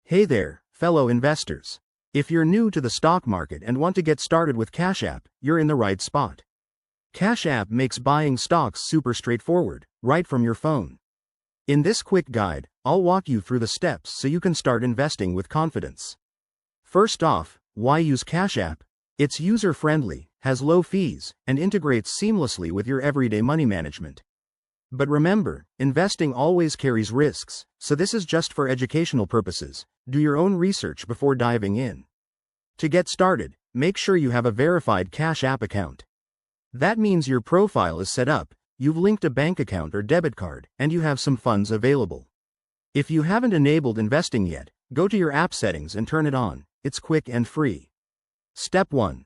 Hey there, fellow investors. If you're new to the stock market and want to get started with Cash App, you're in the right spot. Cash App makes buying stocks super straightforward, right from your phone. In this quick guide, I'll walk you through the steps so you can start investing with confidence. First off, why use Cash App? It's user-friendly, has low fees, and integrates seamlessly with your everyday money management. But remember, investing always carries risks, so this is just for educational purposes. Do your own research before diving in. To get started, make sure you have a verified Cash App account. That means your profile is set up, you've linked a bank account or debit card, and you have some funds available. If you haven't enabled investing yet, go to your app settings and turn it on. It's quick and free. Step 1.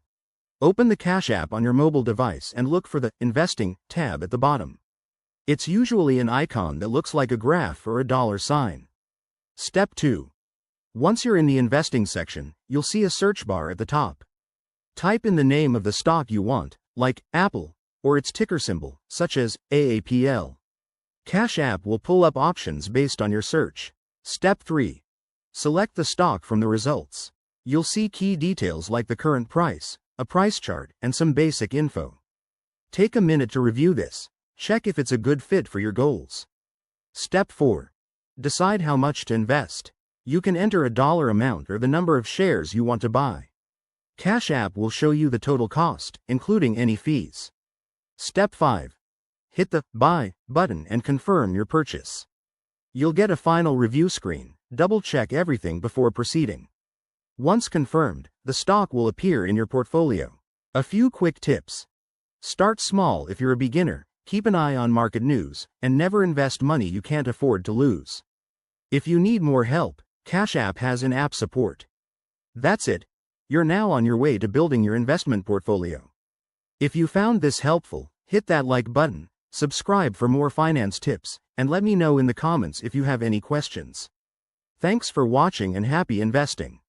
Open the Cash App on your mobile device and look for the Investing tab at the bottom. It's usually an icon that looks like a graph or a dollar sign. Step 2. Once you're in the investing section, you'll see a search bar at the top. Type in the name of the stock you want, like Apple, or its ticker symbol, such as AAPL. Cash App will pull up options based on your search. Step 3. Select the stock from the results. You'll see key details like the current price, a price chart, and some basic info. Take a minute to review this. Check if it's a good fit for your goals. Step 4. Decide how much to invest. You can enter a dollar amount or the number of shares you want to buy. Cash App will show you the total cost, including any fees. Step 5. Hit the Buy button and confirm your purchase. You'll get a final review screen. Double-check everything before proceeding. Once confirmed, the stock will appear in your portfolio. A few quick tips. Start small if you're a beginner. Keep an eye on market news, and never invest money you can't afford to lose. If you need more help, Cash App has in-app support. That's it. You're now on your way to building your investment portfolio. If you found this helpful, hit that like button, subscribe for more finance tips, and let me know in the comments if you have any questions. Thanks for watching and happy investing.